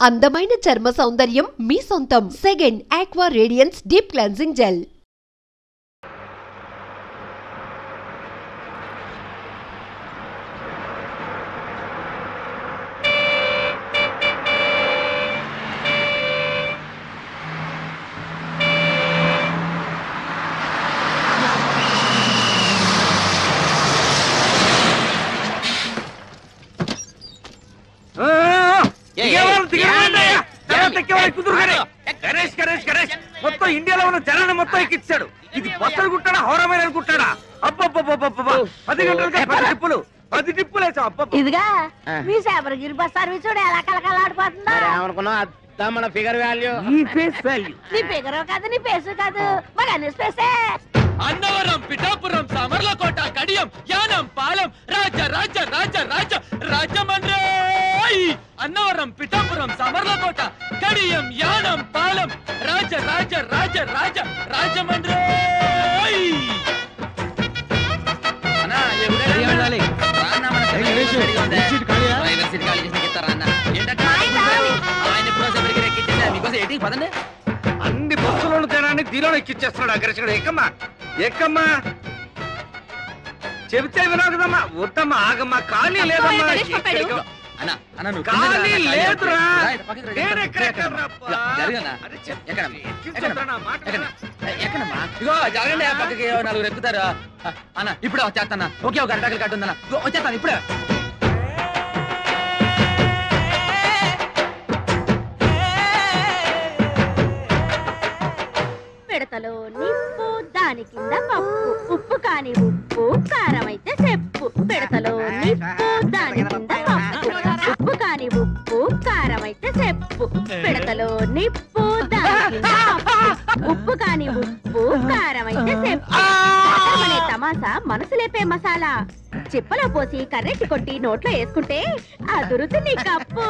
అందమైన చర్మ సౌందర్యం మీ సొంతం. Second aqua radiance deep cleansing gel. మొత్తం ఇండియాలో ఉన్న జనాన్ని మొత్తం ఎక్కించాడు. ఇది బస్సులు కుట్టాడా హోరమైన కుట్టాడా? అబ్బబ్బబ్బబ్బబ్బా 10 గంటలకి 10 టిప్పులు వేసా. ఇదిగా మీ శబరిగిరి బస్ సర్వీస్ ఎలా కలకలాడిపోతుందా? ఏమనుకున్నావు మన ఫిగర్ వాల్యూ ఈ ఫేస్ వాల్యూ నీ ఫిగర్ కాదు నీ ఫేస్ కాదు మరి అన్ని స్పేసే. అన్నవరం, పిఠాపురం, సామర్లకోట, కడియం, యానం, పాలెం, రాజ రాజ రాజ రాజ రాజమండ్రి. అన్నవరం, పిఠాపురం, సామర్లకోట, కడియం, యానం, పాలెం, రాజ రాజ రాజ రాజ రాజమండ్రి. అన్ని బస్సులను జనాన్ని దీనిలో ఎక్కిచ్చేస్తున్నాడు. అగ్రసుడు ఎక్కమ్మా ఎక్కమ్మా చెబితే వినవు కదమ్మా. వద్దమ్మా ఆగమ్మా. ఖాళీ లేదమ్మా. ఖాళీ లేదురా. పక్కకి 4 ఎక్కుతారు అన్న. ఇప్పుడే వచ్చేస్తాను. ఒకే ఒక అరటాకులు కట్టుందన్న. వచ్చేస్తాను ఇప్పుడే. పిడతలో నిప్పు దాని కింద పప్పు ఉప్పు కాని ఉప్పు కారం అయితే చెప్పు. పిడతలో నిప్పు దాని కింద పప్పు ఉప్పు కాని ఉప్పు కారం అయితే చెప్పు. పిడతలో నిప్పు దాని కింద పప్పు ఉప్పు కాని ఉప్పు కారం అయితే చెప్పు. అనే తమాసా మనసు లేపే మసాలా. చిప్పలో పోసి కర్రెట్టి కొట్టి నోట్లో వేసుకుంటే అదురుతుంది కప్పు.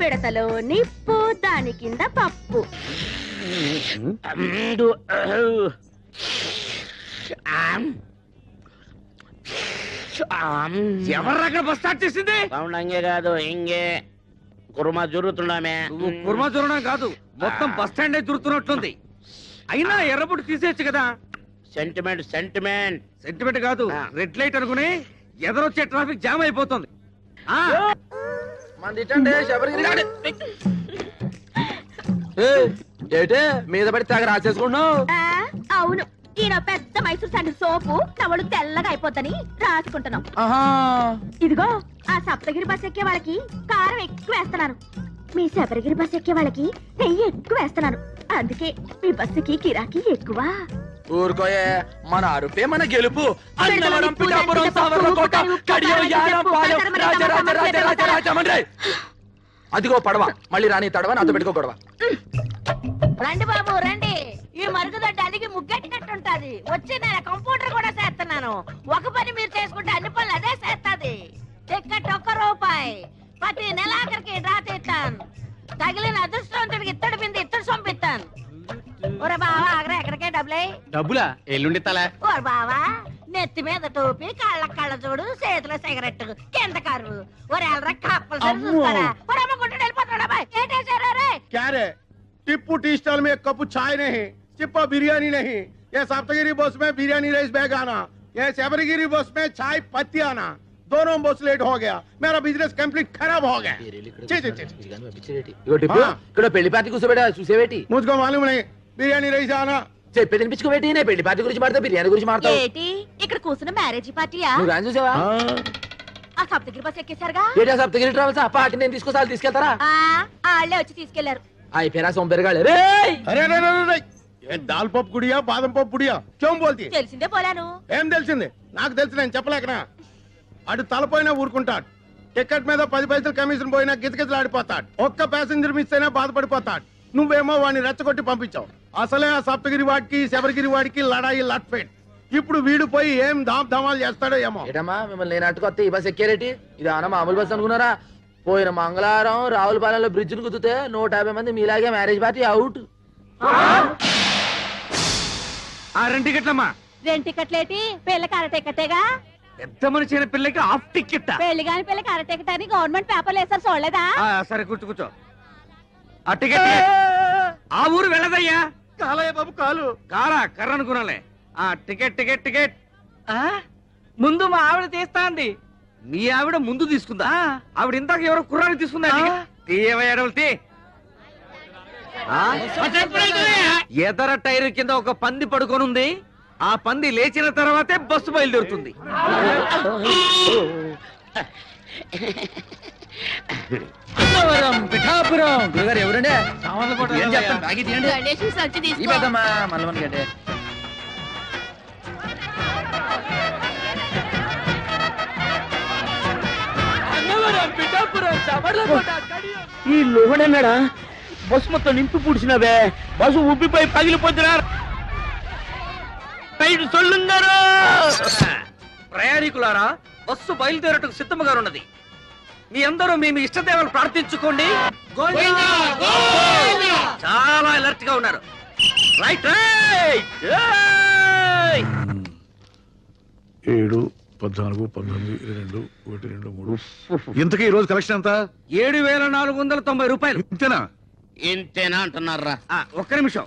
పిడతలో నిప్పు దాని కింద పప్పు. ఎవర్రక్కడ బస్ స్టార్ట్ చేసింది? అంగే కాదు ఇంగే కుర్మా జరుగుతున్నామే. కుర్మా జరగడం కాదు, మొత్తం బస్ స్టాండ్ జరుగుతున్నట్లుంది. అయినా ఎర్రబుట్టు తీసేయచ్చు కదా. సెంటిమెంట్ సెంటిమెంట్ సెంటిమెంట్ కాదు, రెడ్ లైట్ అనుకుని ఎదరొచ్చే ట్రాఫిక్ జామ్ అయిపోతుంది. మీద పడి తెగ రాసేసుకున్నావు. అవును, ఈయన పెద్ద మైసూర్ శాండిల్ సోపు నవ్వులు తెల్లగా అయిపోద్దని రాసుకుంటున్నాం. ఇదిగో ఆ సప్తగిరి బస్ ఎక్కే వాళ్ళకి కారం ఎక్కువ వేస్తున్నాను. మీ శబరిగిరి బస్ ఎక్కే వాళ్ళకి నెయ్యి ఎక్కువ వేస్తున్నాను. అందుకే మీ బస్సుకి కిరాకీ ఎక్కువ. ఊరుకోయే, మన అరుపే మన గెలుపు. అన్నవరం, పిఠాపురం, సామర్లకోట, కడియం, యానం, పాలెం, రాజ రాజ రాజ రాజ రాజమండ్రి. అదిగో పడవ, మళ్ళీ రాని తడవ, నాతో పెట్టుకో గొడవ. రండి బాబు రండి, ఈ మరుగుదొడ్డి అలిగి ముగ్గెట్టినట్టుంటది. వచ్చి నేను కంప్యూటర్ కూడా చేస్తున్నాను. ఒక పని మీరు చేసుకుంటే అన్ని పనులు అదే చేస్తుంది. టికెట్ ₹1. ప్రతి నెలాఖరికి డ్రా తీస్తాను. తగిలిన అదృష్టవంతుడికి ఇత్తడి బింది ఇత్తడి సొంపిస్తాను. ఒరే బావా ఆగరా, ఎక్కడికే డబ్బులా ఎల్లుండి తల. ఓరే బావా, నెత్తి మీద టోపీ, కళ్ళ చూడు, చేతిలో సిగరెట్, కింద కరువు. ఒరే ఎల్రా కప్పలు చూస్తారా? ఒరే అమ్మ గుంటూ వెళ్ళిపోతాడా బాయ్? ఏంటేసారా రే? क्या रे? टिप्पू टी स्टॉल में 1 कप चाय नहीं, चिप्पा बिरयानी नहीं, ये सप्तगिरी बस में बिरयानी राइस बैग आना, ये शबरगिरी बस में चाय पत्ती आना, दोनों बस लेट हो गया, मेरा बिजनेस कंप्लीट खराब हो गया। ఇక్కడ పెళ్లి పార్టీ కూర్చోబెట్టా చూసేవేటి? मुझको मालूम नहीं, बिरयानी राइस आना। చెప్పి తినిపించుకోబెట్టి, నేను పెళ్లి పార్టీ గురించి మాడతా, బిర్యానీ గురించి మాడతావు. ఏంటి ఇక్కడ కూర్చున్న మ్యారేజ్ పార్టీయా? నువ్వు గాని చూసావా? ఆ సప్తగిరి బస్ ఎక్కేశారుగా? ఏటా సప్తగిరి ట్రావెల్స్? ఆ పార్టీ నేను తీసుకొస్తా, తీసుకెళ్తారా? వాళ్ళే వచ్చి తీసుకెళ్లారు. అయి ఫెరా సోంబెరగాళ్ళే రే. अरे अरे अरे ये दाल पप गुड़िया बादम पप गुड़िया क्यों बोलती है? తెలిసిందే పోలాను. ఏం తెలిసింది? నాకు తెలుసు, నేను చెప్పలేకనా? అటు తలపోయినా ఊరుకుంటాడు. టికెట్ మీద 10 పైసలు కమిషన్ పోయినా గిజగిజలాడిపోతాడు. ఒక్క ప్యాసింజర్ మిస్ అయినా బాధపడిపోతాడు. నువ్వేమో వాడిని రెచ్చగొట్టి పంపించావు. అసలే ఆ సప్తగిరి వాడికి శబరిగిరి వాడికి లడాయి లట్ఫెట్. ఇప్పుడు వీడు పోయి ఏం ధామాలు చేస్తాడో ఏమో. ఏటమ్మా మిమ్మల్ని నేను అట్టుకొస్తే ఈ బస్ ఎక్కేరేటి? ఇది అన్న మామూలు బస్ అనుకున్నారా? పోయిన మంగళవారం రావులపాలెంలో బ్రిడ్జ్ ను కుదితే 150 మంది మీలాగే మ్యారేజ్ పార్టీ అవుట్. 2 టికెట్లమ్మా. 2 టికెట్లేటి? పిల్లకి అర టికెటేగా. పెద్ద మనిషి అయిన పిల్లకి హాఫ్ టికెట్. పెళ్లి కాని పిల్లకి అర టికెట్ అని గవర్నమెంట్ పేపర్లు వేసారు చూడలేదా? సరే కూర్చో కూర్చో. ఆ టికెట్ ఆ ఊరు వెళ్ళదయ్యా. కాలయ్య బాబు కాలు. కాలా కర్ర అనుకున్నాలే. ఆ టికెట్ టికెట్ టికెట్. ముందు మా ఆవిడ తీస్తా అంది. మీ ఆవిడ ముందు తీసుకుందా? ఆవిడ ఇందాక ఎవరో కుర్రాన్ని తీసుకుందా? తీయవయ్యాడవులు ఎదర టైర్ కింద ఒక పంది పడుకొనుంది. ఆ పంది లేచిన తర్వాతే బస్సు బయలుదేరుతుంది. పిఠాపురం గురుగారు ఎవరండి? ఏం చెప్తాను బాగి తీయండి. ఈ పెద్దమ్మా మల్లవన్ గడ్డే. ఈ లోహడన్నాడా? బస్సు మొత్తం నింపి పూడ్చినవే. బస్సు ఉబ్బిపోయి పగిలిపోతున్నారు. సొల్లున్నారు. ప్రయాణికులారా, బస్సు బయలుదేరటకు సిద్ధముగా ఉన్నది. మీ అందరూ మీ ఇష్టదేవలు ప్రార్థించుకోండి. చాలా అలర్ట్ గా ఉన్నారు. Right right. 7, 14, 19, 22, 1, 2, 3. ఇంతకీ ఈ రోజు కలెక్షన్ ఎంత? 7,490 రూపాయలు. ఇంతేనా? ఇంతేనా అంటున్నారా? ఒక్క నిమిషం.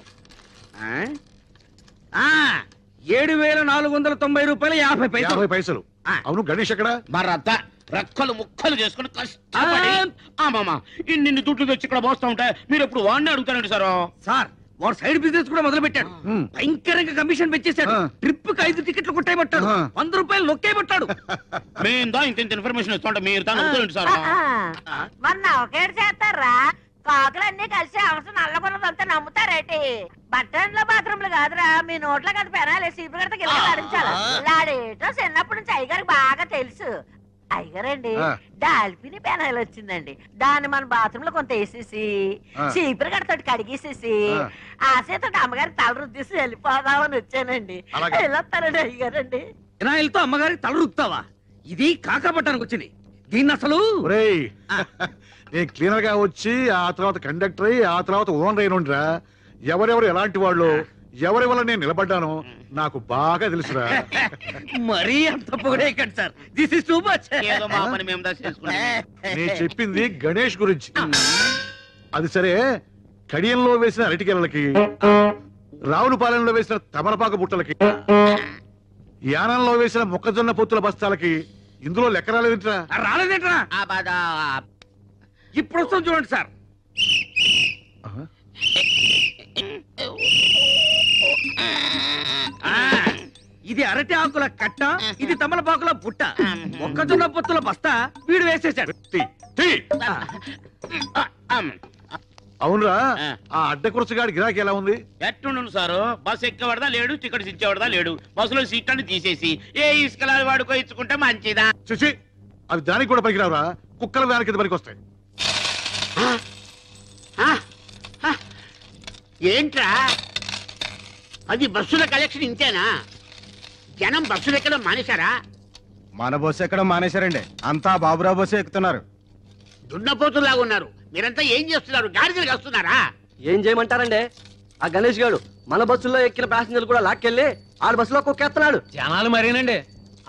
7,490 రూపాయలు 50 పైసలు. 50 పైసలు. అవును, గణేష్ ఎక్కడ? మరత రెక్కలు ముక్కలు చేసుకుని కష్టపడి ఇన్ని దుడ్లు తెచ్చి ఇక్కడ పోస్తా ఉంటే మీరు ఎప్పుడు వాడిని అడుగుతారండి సార్. సార్, వాడు సైడ్ బిజినెస్ కూడా మొదలు పెట్టాడు. భయంకరంగా కమిషన్ పెంచేశాడు. ట్రిప్ కి 5 టికెట్లు కొట్టేయబట్టాడు. 100 రూపాయలు నొక్కేయబట్టాడు. మేము ఇంత ఇన్ఫర్మేషన్ ఇస్తుంటే మీరు దాన్ని అడుగుతారండి సార్. మొన్న ఒకేడు చేస్తారా? కాకులన్నీ కలిసి అవసరం నల్లగొన్నదంతా నమ్ముతారేటి? బట్టన్లో బాత్రూమ్లు కాదురా, మీ నోట్లో కదా పెనాలి. సీపు గడత గిల్ల లాడించాలి. లాడేటో చిన్నప్పటి నుంచి అయ్యగారికి బాగా తెలుసు. అయ్యగారండి, డాల్ఫిని పెనాయిల్ వచ్చిందండి. దాన్ని మన బాత్రూమ్ లో కొంత వేసేసి చీపురు గడతోటి కడిగేసేసి ఆ చేత అమ్మగారికి తల రుద్దేసి వెళ్ళిపోదామని వచ్చానండి. వెళ్ళొస్తానండి అయ్యగారండి. పెనాయిల్తో అమ్మగారికి తల రుద్దుతావా? ఇది కాకపట్టానికి వచ్చింది. దీన్ని అసలు నేను క్లీనర్ గా వచ్చి ఆ తర్వాత కండక్టర్ అయ్యి ఆ తర్వాత ఓనర్ అయినరా. ఎవరెవరు ఎలాంటి వాళ్ళు, ఎవరి వల్ల నేను నిలబడ్డానో నాకు బాగా తెలుసురా. మరీ అంత పొగడేయకండి sir. This is too much. ఏదో మా పని మేము చేసుకుంటాం. నేను చెప్పింది గణేష్ గురించి. అది సరే, కడియంలో వేసిన అరటికెలకి, రావులపాలెంలో వేసిన తమలపాకు బుట్టలకి, యానంలో వేసిన మొక్కజొన్న పొత్తుల బస్తాలకి ఇందులో లెక్క రాలేదంటరా? రాలేదేంట్రా? ఇప్పుడు వస్తాం చూడండి సార్. ఇది అరటి ఆకుల కట్ట, ఇది తమలపాకుల బుట్ట, మొక్కజొన్న పొత్తుల బస్తా వీడు వేసేసాడు. అవునరా, ఆ అడ్డకురసగాడి గిరాకీ ఎలా ఉంది? ఎట్టుండు సారు? బస్సు ఎక్కేవాడదా లేడు, టికెట్స్ ఇచ్చేవాడదా లేడు. బస్సులో సీట్లను తీసేసి ఏ ఇసుకలాలు వాడుకో ఇచ్చుకుంటే మంచిదా? చూసి అవి దానికి కూడా పనికిరావురా. కుక్కల వ్యాన్ కింద పనికి వస్తాయి. ఏంట్రా అది? బస్సుల కలెక్షన్ ఇంతేనా? జనం బస్సులు ఎక్కడం మానేశారా? మన బస్సు ఎక్కడం మానేశారండి. అంతా బాబురావు బస్సు ఎక్కుతున్నారు. దున్నపోతులాగా ఉన్నారు. మీరంతా ఏం చేస్తున్నారు? గాడిదలు వస్తున్నారా? ఏం చేయమంటారండి? ఆ గణేష్ గారు మన బస్సులో ఎక్కిన ప్యాసింజర్లు కూడా లాక్కెళ్ళి ఆడి బస్సులో కుక్కేస్తున్నాడు. జనాలు మరేనండి,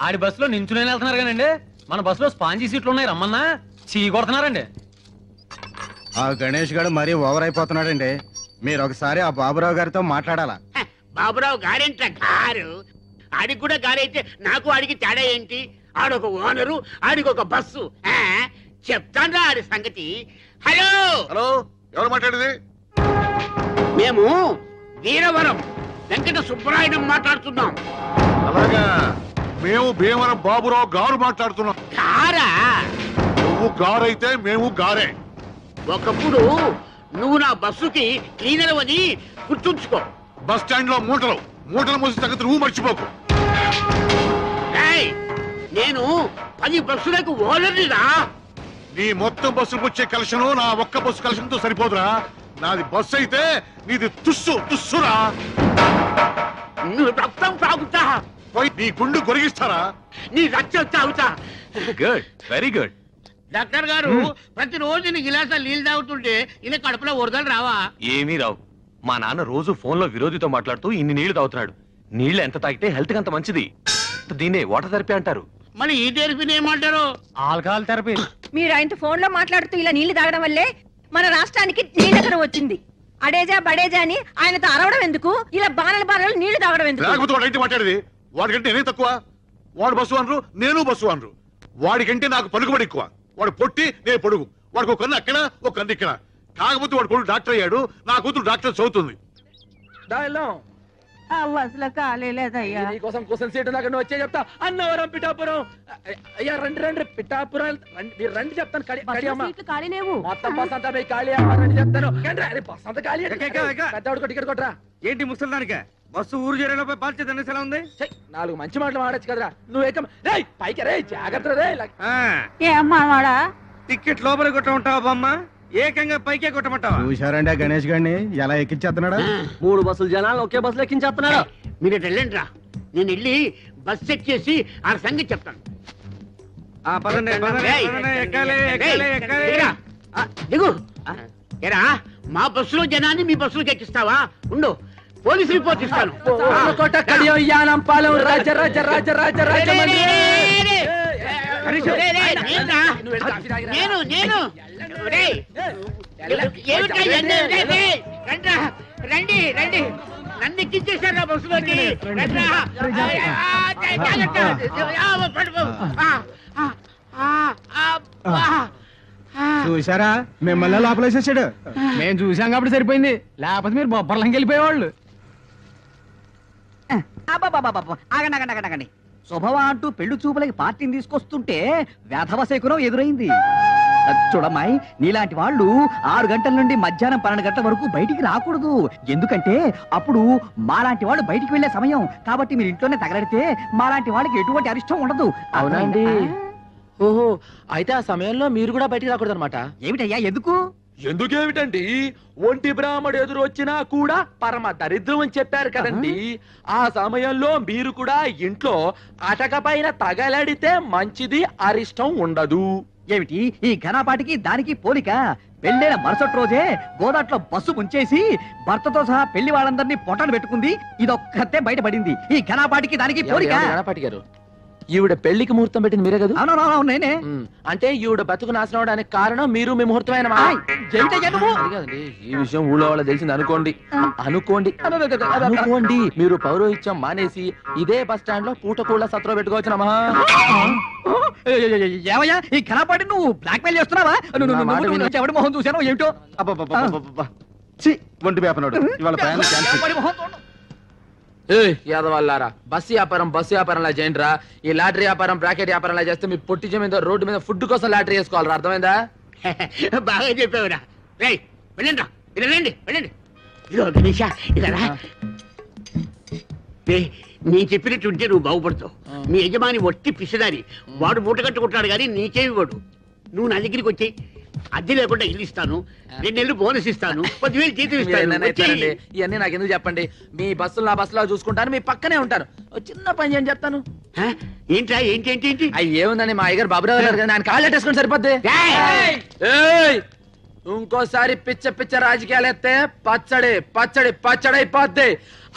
ఆడి బస్సులో నించునే వెళ్తున్నారు కానండి, మన బస్సులో స్పాంజీ సీట్లు ఉన్నాయి, రమ్మన్నా చీ కొడుతున్నారండి. ఆ గణేష్ గారు మరీ ఓవర్ అయిపోతున్నాడండి. మీరు ఒకసారి ఆ బాబురావు గారితో మాట్లాడాలా? బాబురావు గారేంట్రా గారు? ఆడికి కూడా గారైతే నాకు ఆడికి తేడా ఏంటి? ఆడొక ఓనరు, ఆడికి ఒక బస్సు. చెప్తాను ఆడి సంగతి. హలో హలో, ఎవరు మాట్లాడేది? మేము వీరవరం వెంకట సుబ్బరాయుడు మాట్లాడుతున్నాం. అలాగా, మేము భీమవరం బాబురావు గారు మాట్లాడుతున్నాం. గారా? నువ్వు గారైతే మేము గారే. ఒకప్పుడు నువ్వు నా బస్సుకి క్లీనర్ అని గుర్తుంచుకో. బస్ స్టాండ్ లో మూటలు మోసి తగ్గదు, నువ్వు మర్చిపోకు. నేను 10 బస్సులకు ఓనర్నిరా. నీ మొత్తం బస్సులకు వచ్చే కలెక్షన్ నా ఒక్క బస్సు కలెక్షన్ తో సరిపోదురా. నాది బస్సు అయితే నీది తుస్సురా. నువ్వు రక్తం తాగుతా, పోయి నీ గుండు కొరిగిస్తారా? నీ రక్తం తాగుతా. Good, very good. డాక్టర్ గారు, ప్రతిరోజు నీ గిలాసాలు నీళ్ళు తాగుతుంటే ఇలా కడుపులో వరదలు రావా? ఏమీ రావు. మా నాన్న రోజు ఫోన్ లో విరోధితో మాట్లాడుతూ ఇన్ని నీళ్లు తాగుతున్నాడు. నీళ్లు ఎంత తాగితే హెల్త్ కి అంత మంచిది. దీన్నే వాటర్ థెరపీ అంటారు. మరి ఈ థెరపీని ఏమంటారు? Alcohol therapy. మీరు ఆయనతో ఫోన్ లో మాట్లాడుతూ ఇలా నీళ్లు తాగడం వల్లే మన రాష్ట్రానికి నీళ్ళ వచ్చింది. అడేజా బడేజా అని ఆయనతో అరవడం ఎందుకు? ఇలా బాణలు నీళ్లు తాగడం ఎందుకు? లేకపోతే వాడు ఏంటి మాట్లాడేది? వాడికంటే నేనే తక్కువ? వాడు బస్సు అనరు, నేను బస్సు అనరు. వాడికంటే నాకు పలుకుబడి ఎక్కువ. వాడు పొట్టి, నేను పొడుగు. వాడికి ఒక కన్ను అక్కడ, ఒక కన్ను ఇక్కడ. కాకపోతే వాడు కొడుకు డాక్టర్ అయ్యాడు, నా కూతురు డాక్టర్ చదువుతుంది. బస్సులో ఖాళీ లేదయ్యా. నీకోసం క్వశ్చన్ సీట్ దాకా వచ్చే చెప్తా. అన్నవరం పిఠాపురం. అయ్యా రండి రండి, పిఠాపురం మీరు రండి చెప్తాను. ఖాళీ లేవు. మొత్తం బస్ అంతా ఖాళీ రండి చెప్తాను. బస్ అంతా ఖాళీ. పెద్దవాడికి టికెట్ కొట్టరా. ఏంటి ముసలిదానిక బస్సు ఊరు చేరేలోపై బాధ్యత ఎలా ఉంది? 4 మంచి మాటలు మాడచ్చు కదరా. నువ్వు పైకి రే, జాగ్రత్త రే. ఏమాడా టికెట్ లోపల కొట్టమంటావా బామ్మ? ఏకంగా పైకే కొట్టమంటావా? చూశారండి గణేష్ గారిని ఎలా ఎక్కించేస్తున్నాడా? 3 బస్సులు జనాలు ఒకే బస్సులో ఎక్కించేస్తున్నాడు. మీరు వెళ్ళండి రా, నేను వెళ్ళి బస్ చెక్ చేసి ఆ సంగతి చెప్తాను. దిగు. ఏరా, మా బస్సులో జనాన్ని మీ బస్సులోకి ఎక్కిస్తావా? ఉండు, పోలీసు రిపోర్ట్ ఇస్తాను. రండి రండి, నన్ను ఎక్కించేశారు బస్సులోకి. చూసారా, మిమ్మల్ని లోపలేసేసాడు. మేము చూసాం కాబట్టి సరిపోయింది, లేకపోతే మీరు బొబ్బర్లంకి వెళ్ళిపోయేవాళ్ళు. ఆగండి. శుభవా అంటూ పెళ్లి చూపులకి పార్టీని తీసుకొస్తుంటే వేధవ శకునం ఎదురైంది. చూడమ్మాయి, నీలాంటి వాళ్ళు 6 గంటల నుండి మధ్యాహ్నం 12 గంటల వరకు బయటికి రాకూడదు. ఎందుకంటే అప్పుడు మాలాంటి వాళ్ళు బయటికి వెళ్లే సమయం. కాబట్టి మీరు ఇంట్లోనే తగలడితే మాలాంటి వాళ్ళకి ఎటువంటి అరిష్టం ఉండదు. అవునండి. ఓహో, అయితే ఆ సమయంలో మీరు కూడా బయటికి రాకూడదు అనమాట. ఏమిటయ్యా ఎందుకు? ఎందుకేమిటండి, ఒంటి బ్రాహ్మడు ఎదురు వచ్చినా కూడా పరమ దరిద్రం అని చెప్పారు కదండి. ఆ సమయంలో మీరు కూడా ఇంట్లో అటక పైన తగలడితే మంచిది, అరిష్టం ఉండదు. ఏమిటి ఈ ఘనపాటికి దానికి పోలిక? పెళ్ళైన మరుసటి రోజే గోదాట్లో బస్సు ముంచేసి భర్తతో సహా పెళ్లి వాళ్ళందరినీ పొట్టను పెట్టుకుంది. ఇదొక్కతే బయటపడింది. ఈ ఘనపాటికి దానికి పోలిక? గణపాటి గారు, ఈవిడ పెళ్లికి ముహూర్తం పెట్టింది మీరే కదా? అవునవును, నేనే. అంటే ఈవిడ బతుకు నాశనం అవడానికి కారణం మీరు, మీ ముహూర్తమైన ఈ విషయం ఊళ్ళో వాళ్ళు తెలిసింది అనుకోండి. అనుకోండి మీరు పౌరోహిత్యం మానేసి ఇదే బస్ స్టాండ్ లో పూటకూళ్ళ సత్రం పెట్టుకోవచ్చునమ్మా. ఏమయ్యా ఈ ఘనపాటి నువ్వు బ్లాక్ మెయిల్ చేస్తున్నావా? ఎవడి మొహం చూసాను ఏమిటో. ఒంటి వేపనాడు ఇవాళ ప్రయాణం. యాదవాళ్ళారా, బస్సు వ్యాపారంలా చేయండి రా. ఈ లాటరీ వ్యాపారం, బ్రాకెట్ వ్యాపారంలా చేస్తే మీ పొట్టి మీద రోడ్డు మీద ఫుడ్ కోసం లాటరీ వేసుకోవాలరా. అర్థమైందా? బాగా చెప్పావురా. రేయ్ వెళ్ళండి, వెళ్ళండి వెళ్ళండి. ఇదో గణేష, ఇలా నేను చెప్పినట్టుంటే నువ్వు బాగుపడతావు. మీ యజమాని ఒట్టి పిసిదారి, వాడు మూట కట్టుకుంటాడు కానీ నీకేమి వాడు. నువ్వు నా దగ్గరికి వచ్చి అద్దె లేకుండా ఇల్లు ఇస్తాను, 2 నెలలు బోనస్ ఇస్తాను, 10,000 జీతం ఇస్తాను. ఇవన్నీ నాకు ఎందుకు చెప్పండి. మీ బస్సులు నా బస్సులో చూసుకుంటాను, మీ పక్కనే ఉంటాను. చిన్న పని చేయని చెప్తాను. ఏంట్రా? ఏంటి? అవి ఏముందని మా అయ్యగారు బాబురావు గారు ఆయన కాళ్ళు పెట్టేసుకుని సరిపోద్ది. ఇంకోసారి పిచ్చ రాజకీయాలు ఎత్తే పచ్చడి అయిపోద్ది.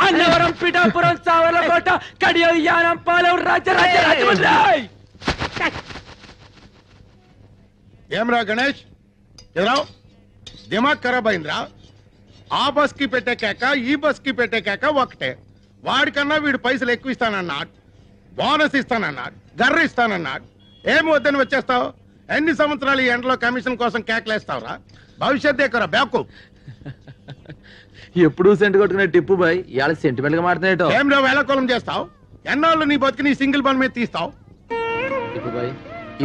అన్నవరం, పిఠాపురం, సావర్లకోట, కడియం, యానం, పాలెం, రాజమండ్రి. ఏమ్రా గణేష్, ఎదురావు దిమాగ్ ఖరాబ్ అయిందిరా. ఆ బస్ కి పెట్టే కేక, ఈ బస్ కి పెట్టే కేక ఒకటే. వాడికన్నా వీడు పైసలు ఎక్కువ ఇస్తానన్నాడు, బోనస్ ఇస్తానన్నాడు, గర్ర ఇస్తానన్నాడు. ఏమి వద్దని వచ్చేస్తావు? ఎన్ని సంవత్సరాలు ఈ ఎండలో కమిషన్ కోసం కేకలేస్తావురా? భవిష్యత్ ఎక్కరా బ్యాకు. ఎప్పుడు సెంట్ కొట్టుకునే టిప్పు బాయ్ ఇవాళ సెంటిమెంట్ గా మాట్లాడేటో. ఏం నువ్వు వేళకోళం చేస్తావు? ఎన్నాళ్ళు నీ బతికి నీ సింగిల్ బన్ మీద తీస్తావు? టిప్పు బాయ్,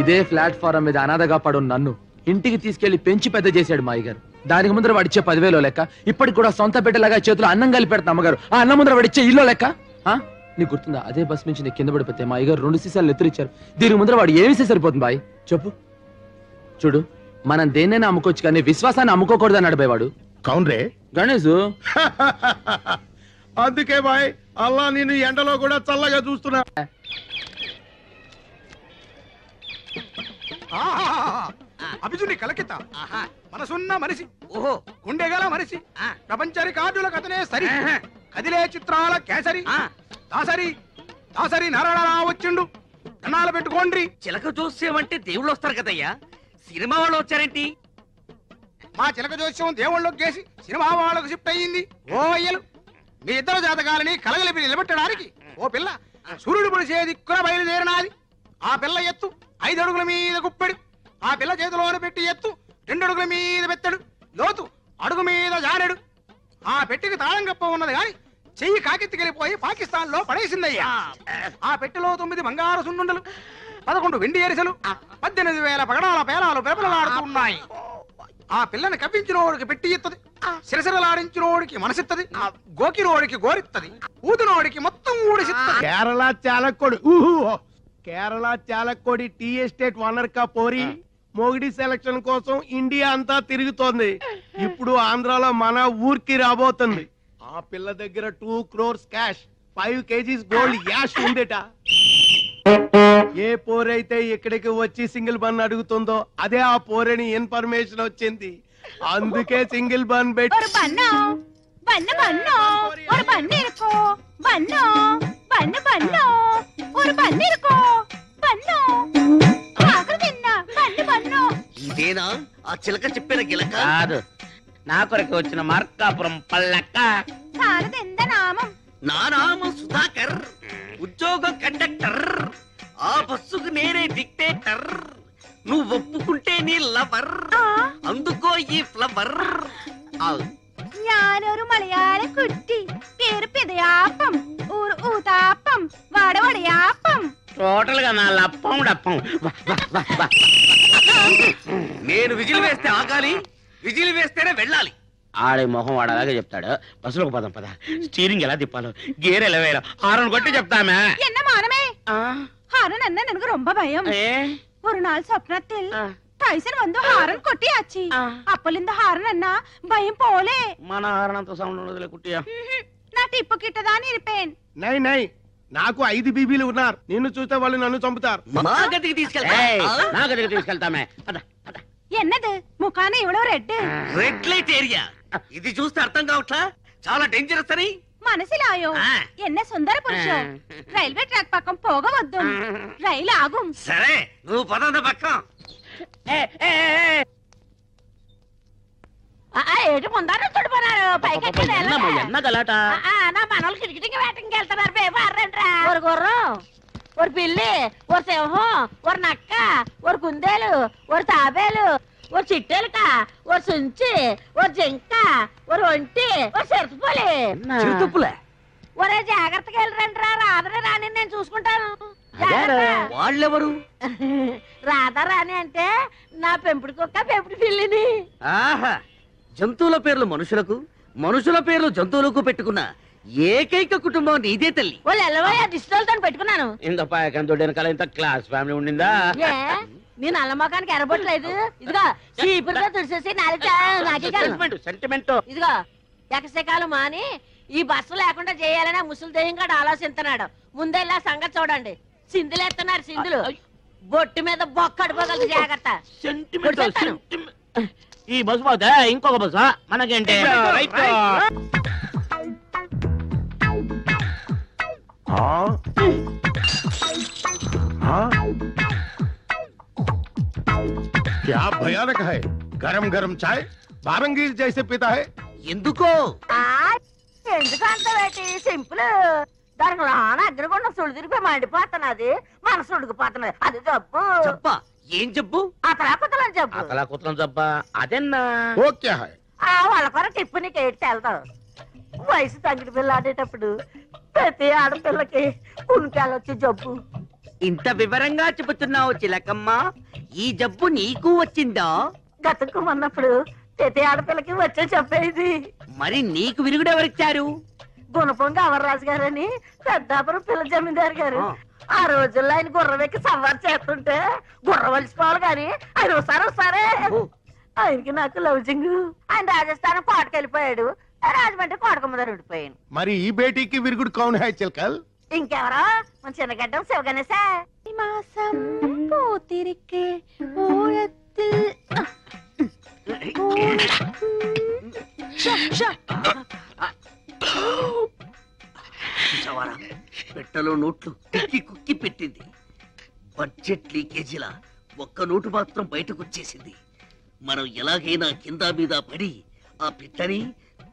ఇదే ప్లాట్ఫారం మీద అనాథగా పడు నన్ను ఇంటికి తీసుకెళ్లి పెంచి పెద్ద చేశాడు మా అయ్యగారు. దానికి ముందర వాడిచ్చే 10,000 లెక్క, ఇప్పటికి కూడా సొంత బిడ్డలాగా చేతులు అన్నం కలిపి పెడతా అమ్మగారు. ఆ అన్నం ముందర వాడిచ్చే ఇల్లు లెక్క. నీకు గుర్తుందా? అదే బస్ నుంచి నేను కింద పడిపోతే మా అయ్యగారు 2 సీసాలు ఎత్తురిచ్చారు. దీనికి ముందర వాడు ఏమిస్తే సరిపోతుంది బాయ్ చెప్పు. చూడు, మనం దేన్నైనా అమ్ముకోవచ్చు కానీ విశ్వాసాన్ని అమ్ముకోకూడదు అన్నాడు బాయ్ వాడు. కౌన్రే గణేష్. అందుకే బాయ్ అల్లా నేను ఎండలో కూడా చల్లగా చూస్తున్నా. అభిజుని కలకిత మనసున్న మనిషి, ఓహో గుండెగల మనిషి, ప్రపంచ రికార్డుల కథనే సరి, కదిలే చిత్రాల కేసరి, దాసరి నారాయణ వచ్చిండు. కన్నాలు పెట్టుకోండి. చిలక చూసేమంటే దేవుళ్ళు వస్తారు కదయ్యా, సినిమా వాళ్ళు వచ్చారేంటి? మా చిలక జోస్యం దేవుళ్ళకి చేసి సినిమా వాళ్ళకు షిఫ్ట్ అయ్యింది. ఓ అయ్యలు మీ ఇద్దరు జాతకాలని కలగలిపి నిలబెట్టడానికి ఓ పిల్ల సూర్యుడు పొడిచే దిక్కున బయలుదేరినాది. ఆ పిల్ల ఎత్తు 5 అడుగుల మీద గుప్పెడు. ఆ పిల్ల చేతిలోనే పెట్టి ఎత్తు 2 అడుగుల మీద బెత్తడు. లోతు అడుగు మీద జానెడు. ఆ పెట్టికి తాళం కప్ప ఉన్నది గాని చెయ్యి కాకెత్తికెళ్ళిపోయి పాకిస్తాన్ లో పడేసిందయ్యా. ఆ పెట్టెలో 9 బంగారు సున్నుండలు, 11 వెండి ఎరిసెలు, 18,000 పగడాల పేలాలు పెరపలలాడుతున్నాయి. ఆ పిల్లని కవ్వించినోడికి పెట్టి ఇత్తది, సిరసిరలాడించినోడికి మనసిత్తది, గోకినోడికి గోరిత్తది, ఊదినోడికి మొత్తం ఊడిసిత్తది. Kerala Chalakkudy Kerala Chalakkudy tea estate owner కా పోరి మొగిడి సెలక్షన్ కోసం ఇండియా అంతా తిరుగుతోంది. ఇప్పుడు ఆంధ్రాలో మన ఊరికి రాబోతుంది. ఆ పిల్ల దగ్గర 2 crores క్యాష్, 5 kgs గోల్డ్ యాష్ ఉందేట. ఏ పోరైతే ఇక్కడికి వచ్చి సింగిల్ బన్ అడుగుతుందో అదే ఆ పోరని ఇన్ఫర్మేషన్ వచ్చింది. అందుకే సింగిల్ బన్ పెట్టి ఇదేనా ఆ చిలక చెప్పిన గిలక? కాదు, నా కొరకు వచ్చిన మార్కాపురం పల్లక్క. నా నామం సుధాకర్, ఉద్యోగం కండక్టర్. ఆ బస్సుకు నేనే డిక్టేటర్. నువ్వు ఒప్పుకుంటే నీ లవర్, అందుకో ఈ ఫ్లవర్. ഞാനൊരു മലയാള കുട്ടി, പേര് പിതയാപ്പം, ഊര് ഊതാപ്പം, വടവടയാപ്പം. టోటల్ గా నా లప్పం డప్పం. నేను విజిల్ వేస్తే ఆగాలి, విజిల్ వేస్తేనే వెళ్ళాలి. ఆడి మొహం వాడలాగా చెప్తాడు. బస్సులోకి పదం పద. స్టీరింగ్ ఎలా తిప్పాలో, గేర్ ఎలా వేయాలో హారన్ కొట్టి చెప్తామే. என்ன மானமே, ஹாரன் என்ன எனக்கு ரொம்ப பயம். ஒரு நாள் சொப்னத்தில் டைசன் வந்து ஹாரன் கொட்டியாச்சு. அப்பலிருந்து ஹாரன் என்ன பயம் போலே. మన హారన్ అంత సౌండ్ ఉండదులే కుట్టియా. నా టిప్పు కిట్టదాని ఇరిపేన్. నై నై, నాకు 5 బీబీలు ఉన్నారు. నిన్ను చూస్తే వాళ్ళు నన్ను చంపుతారు. మా గదికి తీసుకెళ్తా. నా గదికి తీసుకెళ్తామే. ఎన్నది ముఖాన ఇవ్వడం రెడ్ రెడ్ లైట్ ఏరియా. ఇది చూస్తే అర్థం కావట్లా, చాలా డేంజరస్ అని. మనసిలాయో ఎన్న సుందర పురుషం. రైల్వే ట్రాక్ పక్కం పోగవద్దు, రైలు ఆగుం. సరే, నువ్వు పదంత పక్కం. ఏటి ముందారు చుడిపోనారు పైకి ఎన్న గలాట. నా మనోళ్ళు కిటికీ వేటకి వెళ్తున్నారు. పేపర్రంట్రా ఒక గుర్రం, ఒక పిల్లి, ఒక సింహం, ఒక నక్క, ఒక కుందేలు, ఒక తాబేలు, ఒక చిట్టెలుక, ఒక సుంచి, ఒక జింక, ఒక ఒంటి, ఒక చిరుతుపులే. ఒరే జాగ్రత్తగా వెళ్ళరంట్రా. రాధరా రాని నేను చూసుకుంటాను. వాళ్ళెవరు? రాధా రాని అంటే నా పెంపుడు కుక్క, పెంపుడు పిల్లిని. ఆహా, జంతువుల పేర్లు మనుషులకు, మనుషుల పేర్లు జంతువులకు పెట్టుకున్న ఏకైక కుటుంబం నీదే తల్లి. వాళ్ళు ఎల్లవయ్యా దిష్టితో పెట్టుకున్నాను. ఇంత పాయకంతో వెనకాల ఇంత క్లాస్ ఫ్యామిలీ ఉండిందా? నేను అల్లమ్మకానికి ఎరబొట్టలేదు. ఇదిగో చీపురుతో తుడిసేసి సెంటిమెంట్. ఇదిగో ఎకసకాలు మాని ఈ బస్సు లేకుండా చేయాలని ఆ ముసలి దేహం కూడా ఆలోచిస్తున్నాడు. ముందెల్లా సంగతి చూడండి. సింధులు ఎత్తున్నారు, సింధులు. బొట్టు మీద బొక్క అడిపోగలదు. జాగ్రత్త. ఈ బస్సు పోతే ఇంకొక బస్సు మనకేంటి? क्या भयानक है। गरम गरम चाय बारंगीर जैसे पीता है। ఎందుకో ఎందుకు అంత వేటి సింపుల్. దానికి రాన అగ్రగొండ సుడు తిరిగిపోయి మండిపోతున్నది, మనసు ఉడికిపోతున్నది. అది జబ్బు. జబ్బా? ఏం జబ్బు? అతలాకుతలం జబ్బు. అతలాకుతలం జబ్బా? అదేనా? वो क्या है? వాళ్ళ కొర టిప్పు నీకు ఏడు తెలతావు. వయసు తగ్గిడి పిల్ల ఆడేటప్పుడు ప్రతి ఆడపిల్లకి కునికాలు వచ్చి జబ్బు. ఇంత వివరంగా చెబుతున్నావు చిలకమ్మ. ఈ జబ్బు నీకు వచ్చిందా? గతుక్కుమన్నప్పుడు ప్రతి ఆడపిల్లకి వచ్చే చెప్పేది. మరి నీకు విరుగుడెవరిచ్చారు? గుణపం గవర్రాజు గారని పెద్దాపురం పిల్ల జమీందారు గారు. ఆ రోజుల్లో ఆయన గుర్రవెక్కి సవారు చేస్తుంటే గుర్ర వలిసిపోవాలి గాని ఆయన ఒకసారి ఆయనకి నాకు లవ్జింగ్. ఆయన రాజస్థానం కోటకెళ్ళిపోయాడు, రాజమండ్రి కోటకమ్మ దగ్గర ఉండిపోయాను. మరి ఈ బేటీకి విరుగుడు కౌన్ హై చిలకల్? ఇంకెవరో మన చిన్నగడ్డం శివగణేశ. మాసం పూతిరికే ఓయత్తిల్ పెట్టలో నోట్లు కుక్కి కుక్కి పెట్టింది. బడ్జెట్ లీకేజీలా ఒక్క నోటు మాత్రం బయటకు వచ్చేసింది. మనం ఎలాగైనా కింద మీద పడి ఆ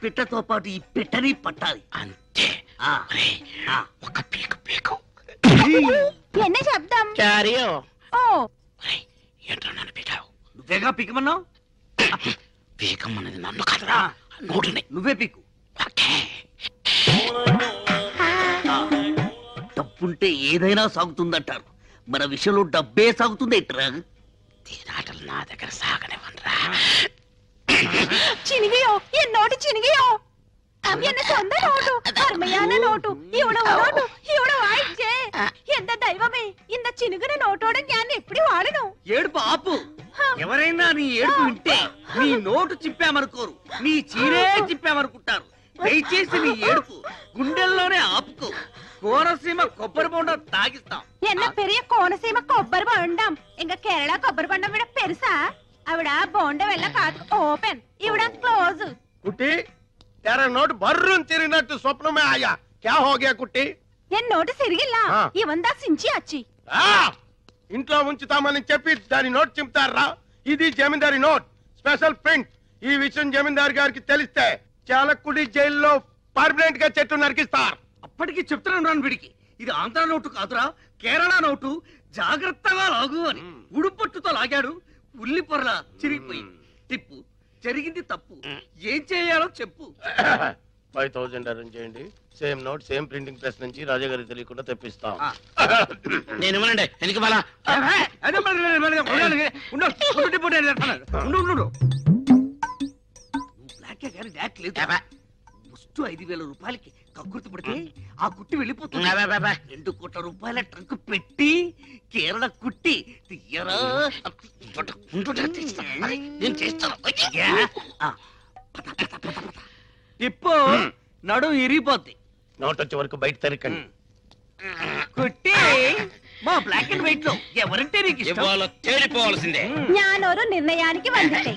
పిట్టతో పాటు ఈ పిట్టని పట్టాలి. అంతే. ఒక పీకు పీకు ఎన్న శబ్దం ఓ ఏంట్రా నన్ను పీకావు? నువ్వేగా పీకమన్నావు. పీకమన్నది నన్ను కాదురా, నోటిని. నువ్వే పీకు. డబ్బుంటే ఏదైనా సాగుతుందంటారు, మన విషయంలో డబ్బే సాగుతుంది. ఎట్రా తీరాటలు నా దగ్గర సాగనివ్వనరా. చినిగియో ఎన్నోటి చినిగియో என்ன சொந்த நோட்டு அருமையான நோட்டு இவ்வளவு நோட்டு இவ்வளவு ஆயிடுச்சே எந்த தெய்வமே இந்த చినుగున నోటోడ ഞാൻ ఎప్పుడు వాడను. ఏడుపు ఆపు. ఎవరైనా నీ ఏడుపు వింటే నీ నోటు చింపామనుకోరు, నీ చీరే చింపామనుకుంటారు. దయచేసి నీ ఏడుపు గుండెల్లోనే ఆపుకో. కోనసీమ కొబ్బరి బొండం తాగిస్తాం. என்ன பெரிய కోనసీమ కొబ్బరి బొండం ఇంకా కేరళ కొబ్బరి బొండం విడ పెరుసా ఆవిడ బొండ వెళ్ళ కాదు ఓపెన్ ఇవిడ క్లోజ్. కుట్టి तेरा नोट बर्रून तिरिनट्टु स्वप्न में आया क्या हो गया कुट्टी ఎన్ నోటు సిరిగిల్ల ఇవందా సించి అచ్చి ఇంట్లో ఉంచుతామని చెప్పి దాని నోట్ చింపుతారా? ఇది జమీందారి నోట్, స్పెషల్ ప్రింట్. ఈ విషయం జమీందార్ గారికి తెలిస్తే చాలకుడి జైల్లో పర్మనెంట్ గా చెట్టు నరికిస్తారు. అప్పటికి చెప్తున్నాను వీడికి, ఇది ఆంధ్ర నోటు కాదురా, కేరళ నోటు. జాగ్రత్తగా లాగు అని ఉడుపట్టుతో లాగాడు. ఉల్లి పొరలా చిరిగిపోయింది. టిప్పు జరిగింది తప్పు, ఏం చేయాలో చెప్పు. 5000 అరేంజ్ చేయండి. Same note same printing press నుంచి రాజా గారికి తెలియకుండా తెప్పిస్తాం. నేను ఇవ్వనండి. ఎందుకు బాలా ముస్టు 5000 రూపాయలకి కక్కుర్తి పడితే ఆ కుట్టి వెళ్ళిపోతుంది. 2 కోట్ల రూపాయల ట్రంక్ పెట్టి కేరళ కుట్టి తీయరా. నేను చేస్తాను. టిప్పు నడు ఇరిగిపోద్ది. నోట్ వచ్చే వరకు బయట తరికండి. కుట్టి మా బ్లాక్ అండ్ వైట్ లో ఎవరంటే నీకు ఇష్టం? తేలిపోవాల్సిందే. ഞാനൊരു നിർണയാനിക്ക് വന്നിട്ടേ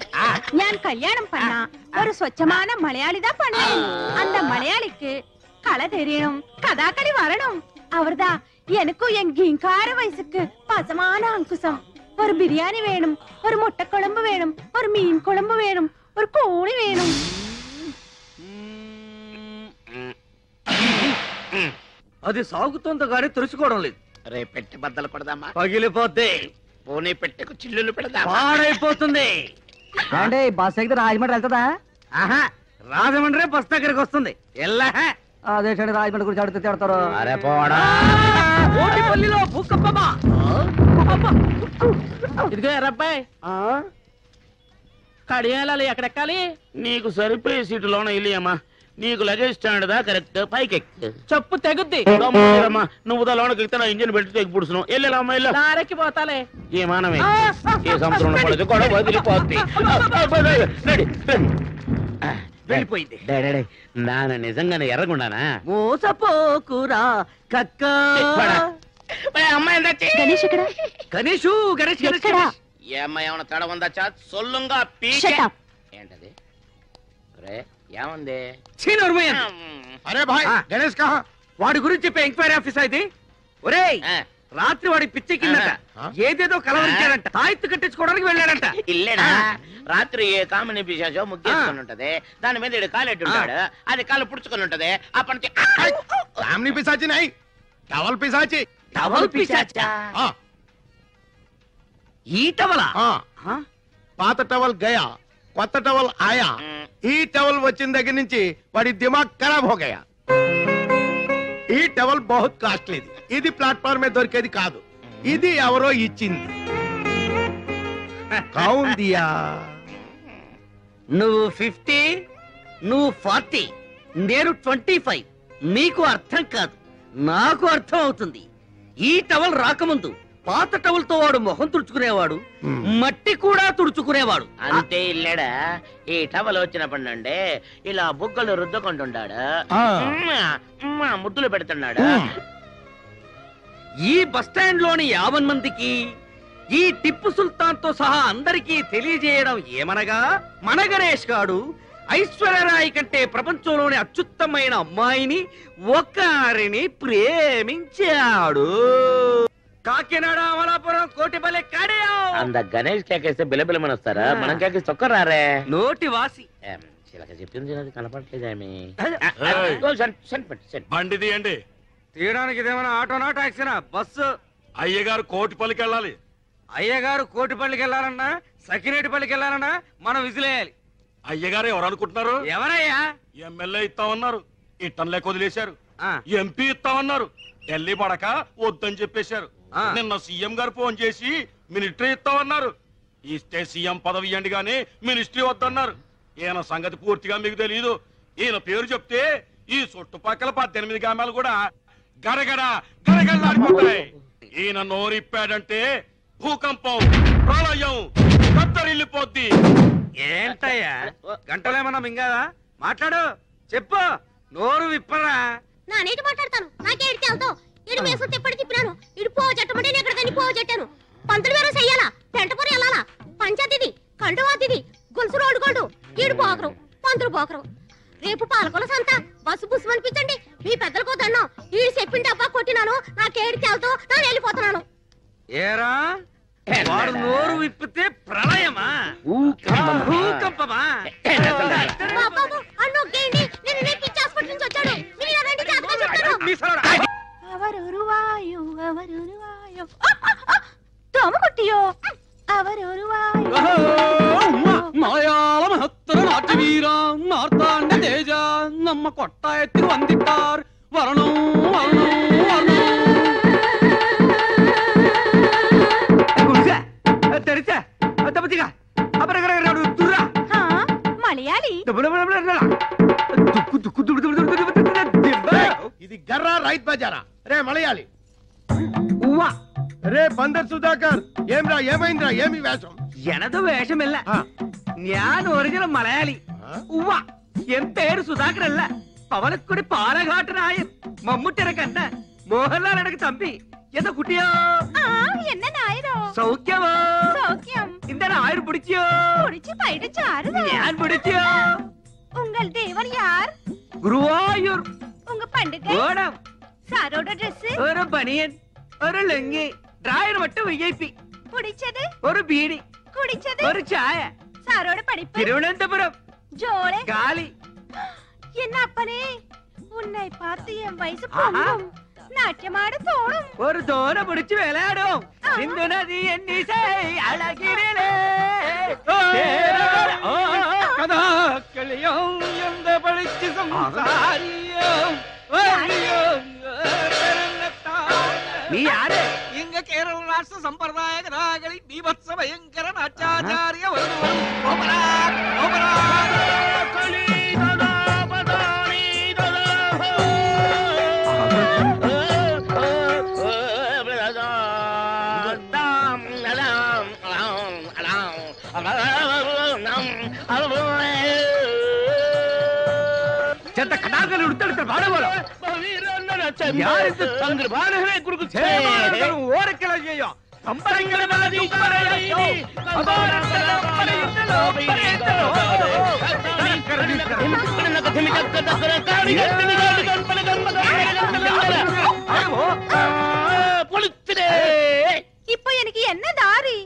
ഞാൻ കല്യാണം பண்ணா ஒரு സ്വച്ഛமான മലയാളിതാ பண்ணணும். அந்த மலையாளிக்கு கலை தெரியணும், கதாகளி வரணும். அவர்தா எனக்கும் என் கிங்கார வயசுக்கு பசமான அங்குசம். ஒரு பிரியாணி வேணும், ஒரு முட்டை குழம்பு வேணும், ஒரு மீன் குழம்பு வேணும், ஒரு கோழி வேணும். అది సాగుతుందో గానీ తెలుసుకోవడం లేదు. రే పెట్టి బద్దలు కొడదామా? పగిలిపోద్ది. పోనీ పెట్టెకు చిల్లులు పెడదామా? పాడైపోతుంది. అంటే బస్ ఎక్కితే రాజమండ్రి వెళ్తుందా? రాజమండ్రి బస్ దగ్గరికి వస్తుంది. అదే రాజమండ్రి గురించి అడిగితే తిడతారు. అరే పోడా ఓటిపల్లిలో భూకంపమా? ఇదిగో ఎర్రబ్బాయి, కడియాలి ఎక్కడెక్కాలి? నీకు సరిపోయే సీటులోన ఇల్లియమ్మా. నీకు లగేజ్ స్టాండ్ దా కరెక్ట్ పైకి చెప్పు తెగుద్ది. నువ్వు లోనకి ఎక్కితే నా ఇంజిన్ పెట్టి తెగి పుడుస్తున్నావు. వెళ్ళామా ఇల్లు నారెక్కి పోతాలే. ఏ మానమే ఏ సంవత్సరంలో పడదు కూడా వదిలిపోద్ది. వెళ్ళిపోయింది. నాన్న నిజంగానే ఎర్రగుండానా? మోసపోకురా కక్క. అమ్మాయి గణేష్ ఇక్కడ. గణేష్ గణేష్ గణేష్ ఏ అమ్మాయి ఏమన్నా తడ ఉందా? సొల్లుంగా ఏంటది? ఏముంది? అరే భాయ్ గణేష్ కహా? వాడి గురించి చెప్పే ఎంక్వైరీ ఆఫీసర్ ఇది. ఒరేయ్ రాత్రి వాడి పిచ్చి కిందట ఏదేదో కలవరించాడంట. తాయెత్తు కట్టించుకోవడానికి వెళ్ళాడంట. ఇల్లేడా? రాత్రి ఏ కామని పిశాచో ముగ్గేసుకొని ఉంటది. దాని మీద ఇడు కాలెట్టి ఉంటాడు. అది కాలు పుడుచుకొని ఉంటది. అప్పటి నుంచి కామని పిశాచి నై టవల్ పిశాచి. టవల్ పిశాచా? ఈ టవలా? పాత టవల్ గయా, కొత్త టవల్ ఆయా. ఈ టవల్ వచ్చిన దగ్గర నుంచి వాడి దిమాగ్ ఖరాబ్ హో గయా. ఈ టవల్ బహుత్ కాస్ట్లీది. ఇది ప్లాట్ఫామ్ మీద దొరికేది కాదు. ఇది ఎవరో ఇచ్చింది. కౌన్ దియా? నువ్వు 50, నువ్వు 40, నేను 25. మీకు అర్థం కాదు, నాకు అర్థం అవుతుంది. ఈ టవల్ రాకముందు పాత టవల్ తో వాడు మొహం తుడుచుకునేవాడు, మట్టి కూడా తుడుచుకునేవాడు. అంతే ఇల్లేడా? ఈ టవల్ వచ్చినప్పటి నుండి ఇలా బుగ్గలు రుద్దుకుంటున్నాడు, ముద్దులు పెడుతున్నాడు. ఈ బస్టాండ్ లోని 50 మందికి ఈ టిప్పు సుల్తాన్ తో సహా అందరికీ తెలియజేయడం ఏమనగా, మన గణేష్ గాడు ఐశ్వర్యరాయ్ కంటే ప్రపంచంలోని అత్యుత్తమైన అమ్మాయిని ఒకరిని ప్రేమించాడు. కాకినాడ అమలాపురం కోటిపల్లి కడియం అంద గణేష్ కేకేస్తే బిలబిలమని వస్తారా మనం కేకేసి తొక్కరారే నోటి వాసి చిలక చెప్పింది అది కనపడలేదేమి బండి తీయండి. తీయడానికి ఇదేమైనా ఆటోనా టాక్సీనా? బస్సు. అయ్యగారు కోటిపల్లికి వెళ్ళాలి. అయ్యగారు కోటిపల్లికి వెళ్ళాలన్నా సకినేటిపల్లికి వెళ్ళాలన్నా మనం విజిలేయాలి. అయ్యగారు ఎవరు అనుకుంటున్నారు? ఎవరయ్యా? ఎమ్మెల్యే ఇస్తామన్నారు, ఇట్టంలే వదిలేశారు. ఎంపీ ఇస్తామన్నారు, ఢిల్లీ పడక వద్దని చెప్పేశారు. నిన్న సీఎం గారు ఫోన్ చేసి మినిస్ట్రీ ఇస్తామన్నారు. ఇస్తే సీఎం పదవి ఇవ్వండి గానీ మినిస్ట్రీ వద్దన్నారు. ఈయన సంగతి పూర్తిగా మీకు తెలియదు. ఈయన పేరు చెప్తే ఈ చుట్టుపక్కల 18 గ్రామాలు కూడా గడగడ గడగడలాడిపోతాయి. ఈయన నోరిప్పాడంటే భూకంపం, ప్రళయం, కత్తరిల్లిపోద్ది. ఏంటయ్యా గంటలేమన్నా మింగాదా? మాట్లాడు, చెప్పు, నోరు విప్పరా. నా నీటి మాట్లాడతాను. నాకే ఎడితే అవుతావు. ఇడు వేసు తిప్పటి తిప్పినాను. ఇడు పో చెట్టమంటే నేను ఎక్కడికని పో చెట్టాను. పంతులు వేరే చెయ్యాలా, పెంటపూరి వెళ్ళాలా, పంచాయతీది, కండువాతిది, గొలుసు రోడ్డు గోల్డు, ఈడు పోకరు, పంతులు పోకరు. రేపు పాలకొల సంత, బస్సు బుస్సు అనిపించండి. మీ పెద్దలకు దండం. ఈడు చెప్పిండి డబ్బా కొట్టినాను. నాకేడితే అవుతావు, నేను వెళ్ళిపోతున్నాను. ఏరా వాడు నోరు విప్పితే ప్రళయమా, భూకంపమా? అన్నొక్కేయండి. నేను పిచ్చి హాస్పిటల్ నుంచి వచ్చాడు. మీరు రండి, జాతకం చెప్తాను. అవరురువాయు అవరురువాయు తోమ కొట్టియో అవరురువాయు మలయాళ మహత్తర నాట్య వీర నార్తాండ తేజ నమ్మ కొట్ట ఎత్తి వందిట్టార్ వరణం వరణం తెరిచా దెబ్బతిగా మలయాళి ఇది గర్రా రైత్ బజారా రే మలయాళి. రే బందర్ సుధాకర్ ఏమ్రా ఏమైందిరా? ఏమి వేషం? ఎనదు వేషమిల్ల, ഞാൻ ഒറിജിനൽ മലയാളി. ഉവ്വ എൻ പേര് സുധാകർ അല്ല. പവലക്കുടി പാലഘാട്ടനായൻ മമ്മൂട്ടിയുടെ കണ്ട മോഹൻലാൽ എനക്ക് തമ്പി. എന്താ കുട്ടിയോ? என்ன நாயரோ? സൗഖ്യമോ? சௌக்கியம். இந்த ஆயிரம் பிடிச்சியோ? பிடிச்சு பைடு சாருதா. ഞാൻ பிடிச்சியோ? உங்கள் தேவர் யார்? ഗുരുവായൂർ. உங்க பண்டிகை? ஓணம். சாரோட Dress? ഒരു ബനിയൻ, ഒരു ലുങ്കി, ഡ്രൈവർ மட்டும் വിഐപി. பிடிச்சது? ഒരു ബീഡി. குடிச்சது? ഒരു ചായ. சாரோட படிப்பு? തിരുവനന്തപുരം. ஜோளே? കാലി. என்ன அப்பனே, உன்னை பார்த்து என் வயசு பொங்கும். நாட்டியமாட தோணும். ஒரு தோர பிடிச்சு விளையாடும். சிந்து நதி என்னிசை அழகிரிலே கதாக்களியும் எந்த பழிச்சு சம்சாரியும். நீ யாரு? இங்க கேரள ராஷ்டிர சம்பிரதாய கதாகளி பீபத்ச பயங்கர நாச்சாச்சாரிய ചെത്ത കടാക്കൾ ഉടുത്തെടുത്ത പാടുപോലെ ഓരക്കിള ചെയ്യോ അമ്പലങ്ങളെ இப்போ எனக்கு என்ன தாரி?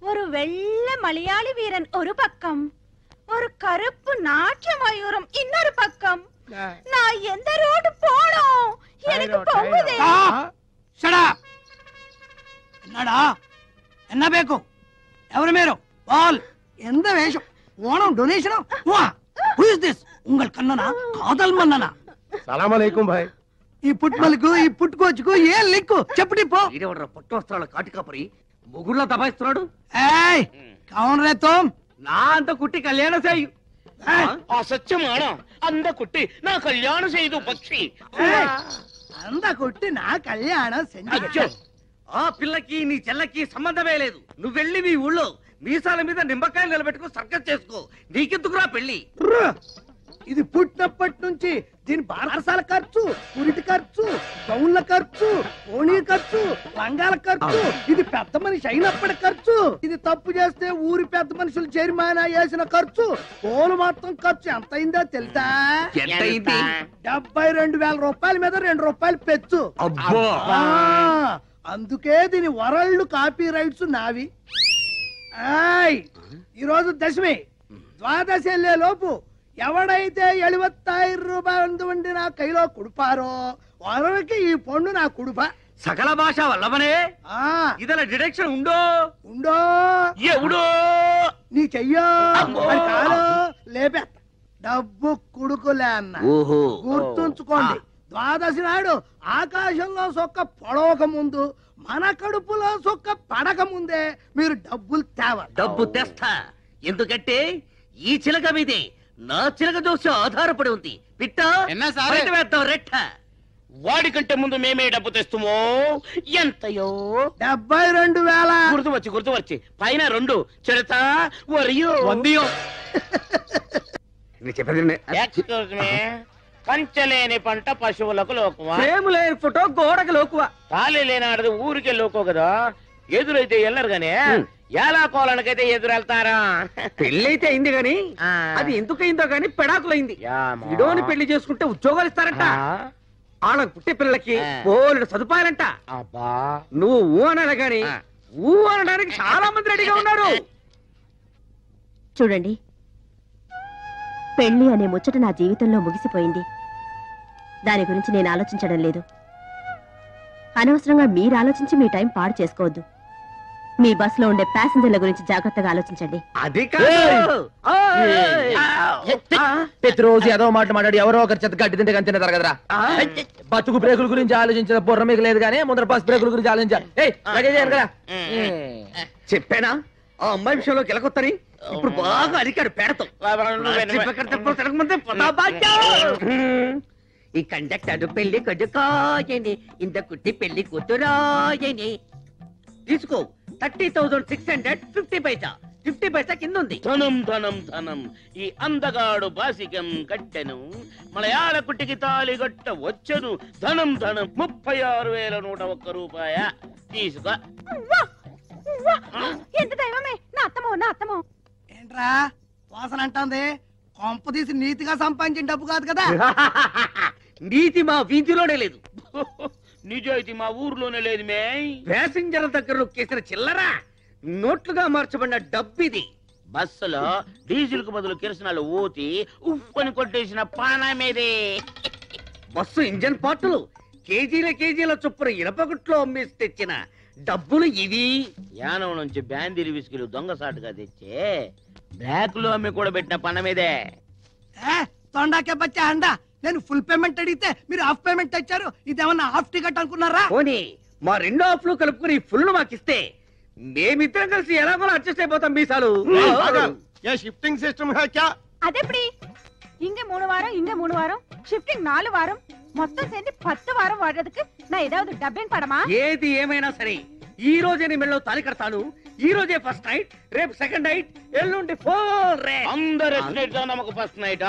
ஒரு வெள்ளை மலையாளி வீரன் ஒரு பக்கம், ஒரு கருப்பு நாட்டிய மயூரம் இன்னொரு பக்கம். நான் எந்த ரோடு போனோம்? எனக்கு பொங்குதே. என்னடா என்ன பேக்கும்? ఎవరు మీరు? బాల్ ఎంత వేషం? Onam donation? Who is this? ఉంగల్ కన్ననా కాదల్ మన్ననా? సలాం అలైకుం భాయ్. ఈ పుట్మలకు ఈ పుట్టుకోచుకు ఏ లిక్కు చెప్పటి పో. ఈడెవడ్రా పట్టు వస్త్రాల కాటికాపరి మొగుళ్ళ దబాయిస్తున్నాడు. ఏయ్ కౌన్ రే తుమ్? నా అంత కుట్టి కళ్యాణ చేయు. అసత్యమానా అంద కుట్టి నా కళ్యాణం చేయదు పక్షి. అంద కొట్టి నా కళ్యాణం అచ్చో, ఆ పిల్లకి నీ చెల్లకి సంబంధమే లేదు. నువ్వు వెళ్ళి మీ ఊళ్ళో మీసాల మీద నిమ్మకాయలు నిలబెట్టుకో సర్కస్ చేసుకో. నీకెందుకురా పెళ్లి? ఇది పుట్టినప్పటి నుంచి దీని బారసాల ఖర్చు, పురిటి ఖర్చు, గౌన్ల ఖర్చు, ఓణీ ఖర్చు, లంగాల ఖర్చు, ఇది పెద్ద మనిషి అయినప్పటి ఖర్చు. ఇది తప్పు చేస్తే ఊరి పెద్ద మనుషులు జరిమానా వేసిన ఖర్చు. పోలు మొత్తం ఖర్చు ఎంత అయిందో తెలుసా? 72,000 రూపాయల మీద 2 రూపాయలు పెచ్చు. అందుకే దీని వరల్డ్ కాపీ రైట్స్ నావి. ఈరోజు దశమి, ద్వాదశి వెళ్లే లోపు ఎవడైతే 75 రూపాయలు వండి నా కైలో కుడిపారో వారికి ఈ పండు నా కుడుప. సకల భాష వల్లవనే ఇదల డిడక్షన్ ఉండో ఎవడో నీ చెయ్యో మరి కాలో లేపే డబ్బు కుడుకులే అన్న. గుర్తుంచుకోండి, ద్వాదశి నాడు ఆకాశంలో సొక్క పొడవక ముందు మన కడుపులో సొక్క పడక ముందే మీరు డబ్బులు తేవాలి. డబ్బు తెస్తా, ఎందుకంటే ఈ చిలక మీదే నా చిలక దోష ఆధారపడి ఉంది. పిట్ట వేద్దాం రెట్ట. వాడికంటే ముందు మేమే డబ్బు తెస్తామో. ఎంతయో? 72,000. గుర్తు వచ్చి పైన 2 చెడతా వరియో వందియో. పంచలేని పంట పశువులకు లోకువా, లేని ఫోటో గోడకు లోకువా, తాళి లేని ఆడది ఊరికే లోకో కదా. ఎదురైతే వెళ్ళరు గానీ ఎలా కోలనికైతే ఎదురెళ్తారా. పెళ్ళైతే అయింది గాని అది ఎందుకయిందో గాని పెడాకులైంది. ఇడోని పెళ్లి చేసుకుంటే ఉద్యోగాలు ఇస్తారంట. వాళ్ళకు పుట్టే పిల్లలకి బోలెడు సదుపాయాలంట. నువ్వు ఊ అనాలి గాని ఊ అనడానికి చాలా మంది రెడీగా ఉన్నారు. చూడండి, పెళ్లి అనే ముచ్చట నా జీవితంలో ముగిసిపోయింది. దాని గురించి నేను ఆలోచించడం లేదు. అనవసరంగా మీరు ఆలోచించి మీ టైం పాడు చేసుకోవద్దు. మీ బస్సులో ఉండే ప్యాసింజర్ల గురించి జాగ్రత్తగా ఆలోచించండి. అది ప్రతిరోజు ఏదో మాట మాట్లాడి ఎవరో ఒకరి చేత గడ్డి తింటే కానీ తింటారు కదరా. బతుకు బ్రేకుల గురించి ఆలోచించిన బుర్ర మీకు లేదు కానీ ముందర బస్ బ్రేకుల గురించి ఆలోచించాలి. చెప్పానా ఆ అమ్మాయి విషయంలో గెలకొత్తని? ఇప్పుడు బాగా అడిగాడు పేడతో. ఈ కండక్టర్ పెళ్లి కొడుకోయండి, ఇంత కుట్టి పెళ్లి కూతురాయండి. తీసుకో 30,650 పైసా. 50 పైసా కింద ఉంది. ధనం ధనం ధనం. ఈ అందగాడు బాసికం కట్టెను, మలయాళ కుట్టికి తాళి గట్ట వచ్చను. ధనం ధనం 36,101 రూపాయ. తీసుకో. ఎంత దైవమే, నా అత్తమో. ఏంట్రా వాసన అంటుంది? కొంప తీసి నీతిగా సంపాదించిన డబ్బు కాదు కదా. నీతి మా వీధిలోనే లేదు, నిజాయితీ మా ఊర్లోనే లేదు. మే ప్యాసింజర్ల దగ్గర నొక్కేసిన చిల్లరా నోట్లుగా మార్చబడిన డబ్బిది. బస్సులో డీజిల్ కు బదులు కిరసనాలు ఊతి ఉప్పని కొట్టేసిన పానమేదే. బస్సు ఇంజన్ పార్టులు కేజీల చొప్పున ఇనపగుట్లో అమ్మేసి తెచ్చిన డబ్బులు ఇవి. యానం నుంచి బ్యాందీలు విసుకులు దొంగసాటుగా తెచ్చే బ్లాక్ లో అమ్మి కూడా పెట్టిన పనమేదే. తొండాకే బచ్చా అండా, నేను ఫుల్ పేమెంట్ అడిగితే మీరు హాఫ్ పేమెంట్ తెచ్చారు. ఇదేమన్నా హాఫ్ టికెట్ అనుకున్నారా? పోనీ మా 2 హాఫ్లు కలుపుకుని ఫుల్ మాకిస్తే మేమిద్దరం కలిసి ఎలాగో అడ్జస్ట్ అయిపోతాం. మీసాలు షిఫ్టింగ్ సిస్టమ్ అదెప్పటి? ఇంక 3 వారం, ఇంక 3 వారం, షిఫ్టింగ్ 4 వారం, మొత్తం சேர்ந்து 10 వారం వాడేందుకు நான் ஏதாவது டப்பிங் படமா? ఏది ఏమైనా సరే ఈ రోజే నీ మెళ్ళలో తాళి కడతాను. ఈ రోజే ఫస్ట్ నైట్, రేపు సెకండ్ నైట్, ఎల్లుండి ఫోర్ రే. అందరూ నమకు ఫస్ట్ నైట్.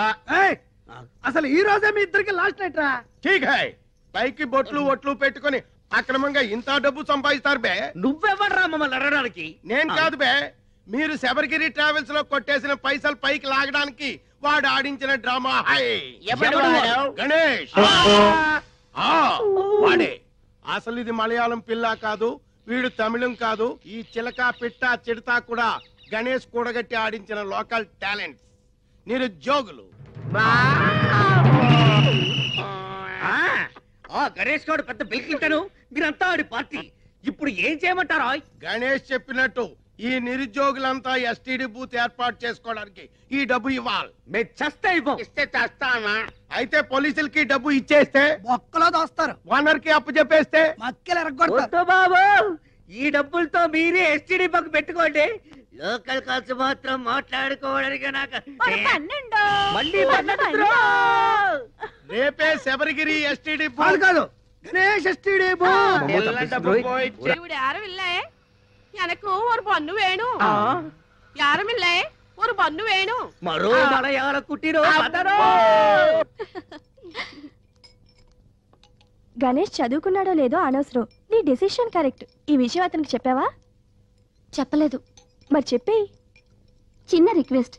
అసలు ఈ రోజే మీ ఇద్దరికి లాస్ట్ నైట్ రా. ఠీక్ హై. పైకి బొట్లు ఒట్లు పెట్టుకొని అక్రమంగా ఇంత డబ్బు సంపాదిస్తారు బే. నువ్వెవడ్రా మమ్మల్ని అడగడానికి? నేను కాదు బే, మీరు శబరిగిరి ట్రావెల్స్ లో కొట్టేసిన పైసలు పైకి లాగడానికి వాడు ఆడించిన డ్రామా. గణేష్ వాడే. అసలు ఇది మలయాళం పిల్ల కాదు, వీడు తమిళం కాదు. ఈ చిలక పిట్ట చిడతా కూడా గణేష్ కూడగట్టి ఆడించిన లోకల్ టాలెంట్స్, నిరుద్యోగులు. గణేష్ గారు పెద్ద బిల్కింటాను, మీరంతా ఆడి పార్టీ. ఇప్పుడు ఏం చేయమంటారా? గణేష్ చెప్పినట్టు ఈ నిరుద్యోగులంతా ఎస్టీడీ బూత్ ఏర్పాటు చేసుకోవడానికి ఈ డబ్బు ఇవ్వాలి. మేము చస్తే ఇస్తే చేస్తానా? అయితే పోలీసులకి డబ్బు ఇచ్చేస్తే బొక్కలో దోస్తారు, ఓనర్ కి అప్పు చెప్పేస్తే మక్కలు ఎరగొడతారు. బాబు ఈ డబ్బులతో మీరే ఎస్టీడీ బక్ పెట్టుకోండి. లోకల్ కాల్స్ మాత్రం మాట్లాడుకోవడానికి నాకు మళ్ళీ రేపే శబరిగిరి ఎస్టీడీ బూత్ కాదు, గణేష్ ఎస్టీడీ బూత్. யாரும் இல்ல, எனக்கு ஒரு பொண்ணு வேணும். யாரும் இல்ல, ஒரு பொண்ணு வேணும். మరో మలయాళ కుట్టిరో. గణేష్ చదువుకున్నాడో లేదో అనవసరం, నీ డెసిషన్ కరెక్ట్. ఈ విషయం అతనికి చెప్పావా? చెప్పలేదు. మరి చెప్పేయి. చిన్న రిక్వెస్ట్,